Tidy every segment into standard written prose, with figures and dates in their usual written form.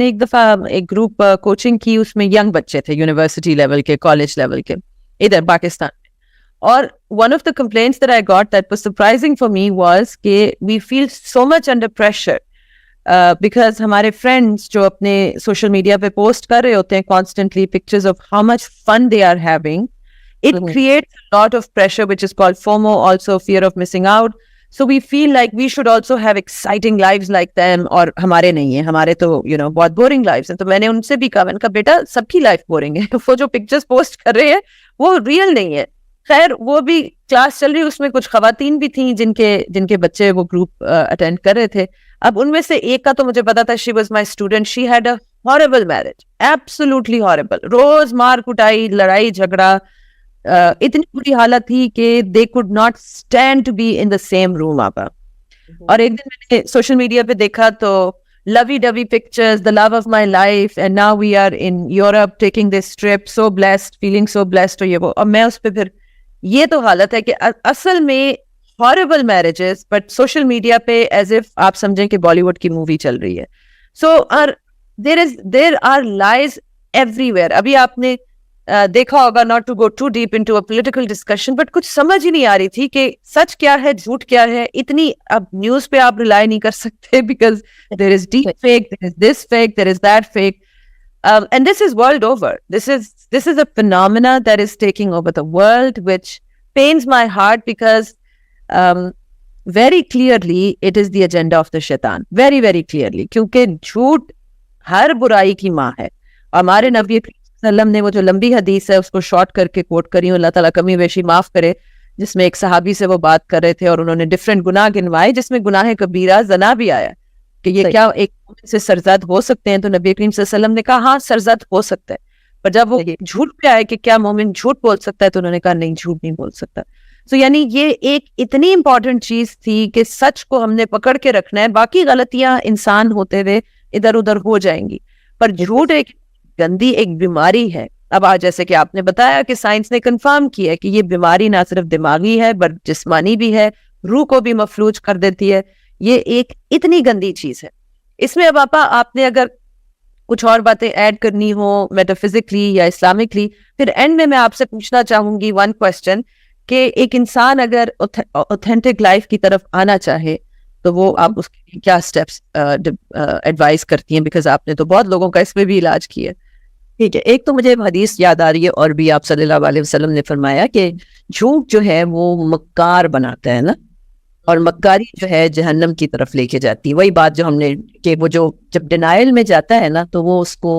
ایک دفعہ ایک گروپ کوچنگ کی, اس میں ینگ بچے تھے یونیورسٹی لیول کے, کالج لیول کے, ادھر پاکستان میں. اور one of the complaints that I got that was surprising for me was کہ we feel so much under pressure because ہمارے friends جو اپنے social media پہ post کر رہے ہوتے ہیں constantly pictures of how much fun they are having, it creates a lot of pressure which is called FOMO, also fear of missing out. So we feel like we should also have exciting lives like them, اور ہمارے نہیں ہیں, ہمارے تو بہت boring lives ہیں. تو میں نے ان سے بھی کہا, میں نے کہا بیٹا سب کی لائف بورنگ ہے, وہ جو پکچرز پوسٹ کر رہے ہیں وہ ریئل نہیں ہے. خیر وہ بھی کلاس چل رہی, اس میں کچھ خواتین بھی تھیں جن کے بچے وہ گروپ اٹینڈ کر رہے تھے. اب ان میں سے ایک کا تو مجھے پتا تھا, she was my student, she had a horrible marriage, absolutely horrible, روز مار کٹائی, لڑائی جھگڑا, اتنی بری حالت تھی کہ they could not stand to be in the same room. آپا اور ایک دن میں نے سوشل میڈیا پہ دیکھا تو lovey dovey pictures, the love of my life, and now we are in Europe taking this trip, so blessed, feeling so blessed. اور میں اس پہ پھر یہ تو حالت ہے کہ اصل میں horrible marriages but social media پہ as if آپ سمجھیں کہ بالی ووڈ کی مووی چل رہی ہے. So there are lies everywhere. ابھی آپ نے دیکھا ہوگا, not to go too deep into a political discussion, but کچھ سمجھ ہی نہیں آ رہی تھی کہ سچ کیا ہے, جھوٹ کیا ہے. اتنی اب نیوز پہ آپ ریلائی نہیں کر سکتے because there is deep fake, there is this fake, there is that fake. And this is world over. This is a phenomena that is taking over the world, which pains my heart because very clearly it is the agenda of the shaitan. Very, very clearly. کیونکہ جھوٹ ہر برائی کی ماں ہے. ہمارے نبی وسلم نے وہ جو لمبی حدیث ہے اس کو شارٹ کر کے کوٹ کری ہوں, اللہ تعالیٰ کمی بیشی معاف کرے, جس میں ایک صحابی سے وہ بات کر رہے تھے اور انہوں نے ڈفرینٹ گناہ گنوائے, جس میں گناہ کبیرہ زنا بھی آیا, کہ یہ کیا ایک سے سرزد ہو سکتے ہیں. تو نبی کریم صلی اللہ علیہ وسلم نے کہا ہاں سرزد ہو سکتا ہے, پر جب وہ جھوٹ پہ آئے کہ کیا مومن جھوٹ بول سکتا ہے, تو انہوں نے کہا نہیں, جھوٹ نہیں بول سکتا. سو یعنی یہ ایک اتنی امپورٹنٹ چیز تھی کہ سچ کو ہم نے پکڑ کے رکھنا ہے, باقی غلطیاں انسان ہوتے ہوئے ادھر ادھر ہو جائیں گی, پر جھوٹ ایک گندی ایک بیماری ہے. اب آج جیسے کہ آپ نے بتایا کہ سائنس نے کنفرم کیا ہے کہ یہ بیماری نہ صرف دماغی ہے بلکہ جسمانی بھی ہے, روح کو بھی مفلوج کر دیتی ہے. یہ ایک اتنی گندی چیز ہے. اس میں اب آپ نے اگر کچھ اور باتیں ایڈ کرنی ہو میٹافزکلی یا اسلامکلی, پھر اینڈ میں آپ سے پوچھنا چاہوں گی ون کوشچن کہ ایک انسان اگر اوتھینٹک لائف کی طرف آنا چاہے تو وہ آپ اس کے کیا اسٹیپس ایڈوائز کرتی ہیں, بیکاز آپ نے تو بہت لوگوں کا اس میں بھی علاج کیا. ٹھیک ہے, ایک تو مجھے حدیث یاد آ رہی ہے, اور بھی آپ صلی اللہ علیہ وسلم نے فرمایا کہ جھوٹ جو ہے وہ مکار بناتا ہے نا, اور مکاری جو ہے جہنم کی طرف لے کے جاتی ہے. وہی بات جو ہم نے کہ وہ جو جب ڈینائل میں جاتا ہے نا تو وہ اس کو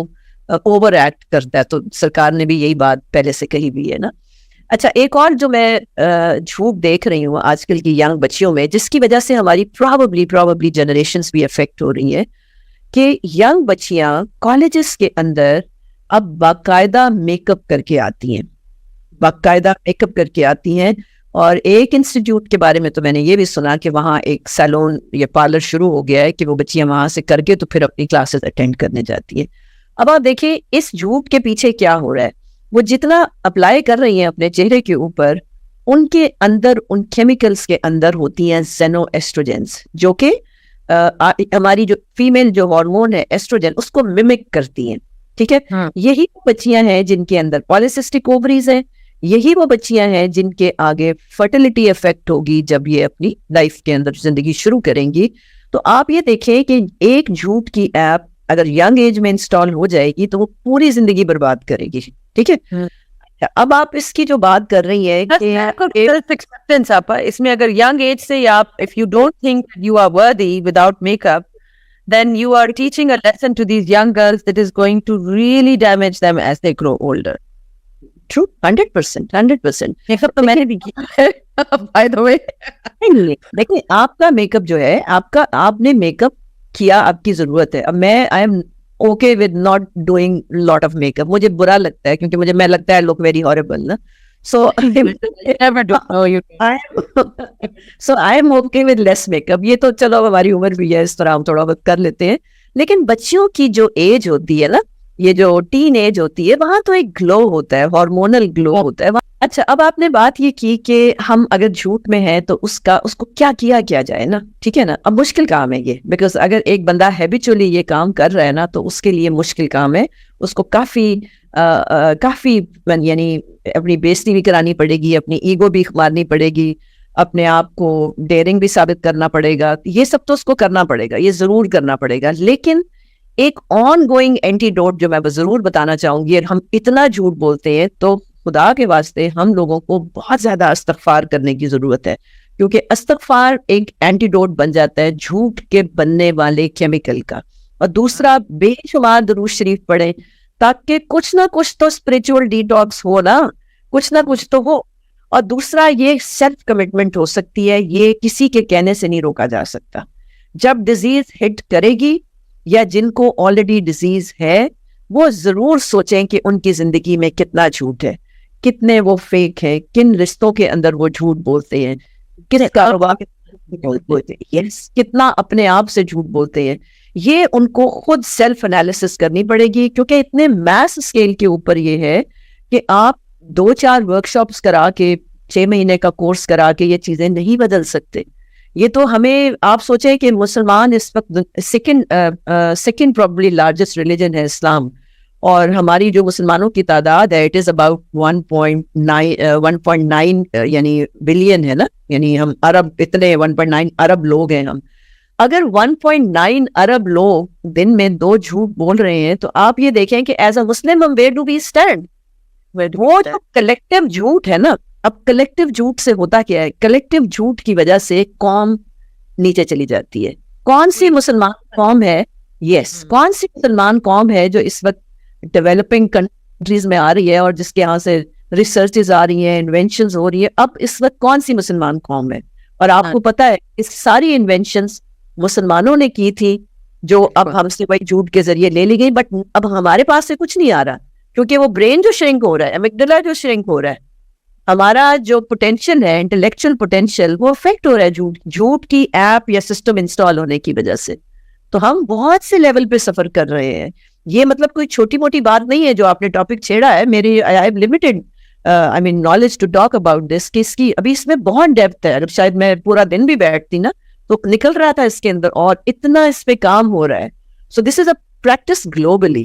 اوور ایکٹ کرتا ہے, تو سرکار نے بھی یہی بات پہلے سے کہی بھی ہے نا. اچھا, ایک اور جو میں جھوٹ دیکھ رہی ہوں آج کل کی ینگ بچیوں میں, جس کی وجہ سے ہماری پرابلی جنریشنز بھی افیکٹ ہو رہی ہیں, کہ ینگ بچیاں کالجز کے اندر اب باقاعدہ میک اپ کر کے آتی ہیں, اور ایک انسٹیٹیوٹ کے بارے میں تو میں نے یہ بھی سنا کہ وہاں ایک سیلون یا پارلر شروع ہو گیا ہے کہ وہ بچیاں وہاں سے کر کے تو پھر اپنی کلاسز اٹینڈ کرنے جاتی ہیں. اب آپ دیکھیں اس جھوٹ کے پیچھے کیا ہو رہا ہے. وہ جتنا اپلائی کر رہی ہیں اپنے چہرے کے اوپر, ان کے اندر ان کیمیکلز کے اندر ہوتی ہیں زینو ایسٹروجنس, جو کہ ہماری جو فیمیل جو ہارمون ہے ایسٹروجن اس کو ممک کرتی ہیں. ٹھیک ہے, یہی وہ بچیاں ہیں جن کے اندر پالیسسٹک اووریز ہیں, یہی وہ بچیاں ہیں جن کے آگے فرٹیلٹی افیکٹ ہوگی جب یہ اپنی لائف کے اندر زندگی شروع کریں گی. تو آپ یہ دیکھیں کہ ایک جھوٹ کی ایپ اگر ینگ ایج میں انسٹال ہو جائے گی تو وہ پوری زندگی برباد کرے گی. ٹھیک ہے, اب آپ اس کی جو بات کر رہی ہیں کہ سیلف ایکسپٹینس, آپ اس میں اگر ینگ ایج سے آپ if you don't think you are worthy without makeup, then you are teaching a lesson to these young girls that is going to really damage them as they grow older. True, 100%. Make up تو میں نے بھی کیا ہے by the way. دیکھیں آپ کا make up جو ہے آپ نے میک اپ کیا, آپ کی ضرورت ہے. اب میں I am okay with not doing lot of makeup. مجھے برا لگتا ہے کیونکہ میں لگتا ہے look very horrible نا. So I am okay with less makeup. یہ تو چلو ہماری عمر بھی ہے, اس طرح ہم تھوڑا وقت کر لیتے ہیں. لیکن بچیوں کی جو ایج ہوتی ہے نا, یہ جو ٹین ایج ہوتی ہے, وہاں تو ایک گلو ہوتا ہے, ہارمونل گلو ہوتا ہے. اچھا اب آپ نے بات یہ کی کہ ہم اگر جھوٹ میں ہیں تو اس کو کیا جائے نا, ٹھیک ہے نا. اب مشکل کام ہے یہ, بیکاز اگر ایک بندہ ہیبیچولی یہ کام کر رہا ہے نا تو اس کے لیے مشکل کام ہے. اس کو کافی یعنی اپنی بےزتی بھی کرانی پڑے گی, اپنی ایگو بھی مارنی پڑے گی, اپنے آپ کو ڈیئرنگ بھی ثابت کرنا پڑے گا. یہ سب تو اس کو کرنا پڑے گا, یہ ضرور کرنا پڑے گا. لیکن ایک آن گوئنگ اینٹی ڈوٹ جو میں ضرور بتانا چاہوں گی, ہم اتنا جھوٹ بولتے ہیں تو خدا کے واسطے ہم لوگوں کو بہت زیادہ استغفار کرنے کی ضرورت ہے, کیونکہ استغفار ایک اینٹی ڈوٹ بن جاتا ہے جھوٹ کے بننے والے کیمیکل کا. اور دوسرا, بے شمار درود شریف پڑھیں تاکہ کچھ نہ کچھ تو اسپرچول ڈیٹاکس ہو نا, کچھ نہ کچھ تو ہو. اور دوسرا یہ سیلف کمٹمنٹ ہو سکتی ہے, یہ کسی کے کہنے سے نہیں روکا جا سکتا. جب ڈیزیز ہٹ کرے گی یا جن کو آلریڈی ڈیزیز ہے وہ ضرور سوچیں کہ ان کی زندگی میں کتنا جھوٹ ہے, کتنے وہ فیک ہے, کن رشتوں کے اندر وہ جھوٹ بولتے ہیں, کس کاروبار بولتے ہیں, کتنا اپنے آپ سے جھوٹ بولتے ہیں. یہ ان کو خود سیلف انالیسس کرنی پڑے گی, کیونکہ اتنے میس اسکیل کے اوپر یہ ہے کہ آپ 2-4 ورکشاپس کرا کے 6 مہینے کا کورس کرا کے یہ چیزیں نہیں بدل سکتے. یہ تو ہمیں, آپ سوچیں کہ مسلمان اس وقت سیکنڈ پروبلی لارجسٹ ریلیجن ہے اسلام, اور ہماری جو مسلمانوں کی تعداد ہے اٹ از اباؤٹ 1.9 یعنی بلین ہے نا, یعنی ہم عرب اتنے 1.9 ارب لوگ ہیں ہم. اگر 1.9 ارب لوگ دن میں 2 جھوٹ بول رہے ہیں تو آپ یہ دیکھیں کہ ایز اے مسلم ہم ویئر ڈو وی اسٹینڈ. وہ جو کلیکٹیو جھوٹ ہے نا, اب کلیکٹیو جھوٹ سے ہوتا کیا ہے, کلیکٹیو جھوٹ کی وجہ سے قوم نیچے چلی جاتی ہے. کون سی مسلمان قوم ہے, کون سی مسلمان قوم ہے جو اس وقت ڈیولپنگ کنٹریز میں آ رہی ہے اور جس کے یہاں سے ریسرچز آ رہی ہیں, انوینشنز ہو رہی ہے, اب اس وقت کون سی مسلمان قوم ہے؟ اور آپ کو پتا ہے اس ساری انوینشنز مسلمانوں نے کی تھی جو اب ہم سے وہی جھوٹ کے ذریعے لے لی گئی. بٹ اب ہمارے پاس سے کچھ نہیں آ رہا, کیونکہ وہ برین جو شرنک ہو رہا ہے, ایمگڈلا جو شرنک ہو رہا ہے, ہمارا جو پوٹینشیل ہے انٹلیکچوئل پوٹینشیل وہ افیکٹ ہو رہا ہے جھوٹ کی ایپ یا سسٹم انسٹال ہونے کی وجہ سے. تو ہم بہت سے لیول پہ سفر کر رہے ہیں. یہ مطلب کوئی چھوٹی موٹی بات نہیں ہے جو آپ نے ٹاپک چھیڑا ہے. میری I have limited knowledge to talk about this, کہ اس کی ابھی اس میں بہت ڈیپتھ ہے. اگر شاید میں پورا دن بھی بیٹھتی نا تو نکل رہا تھا اس کے اندر, اور اتنا اس پہ کام ہو رہا ہے. سو دس از اے پریکٹس گلوبلی.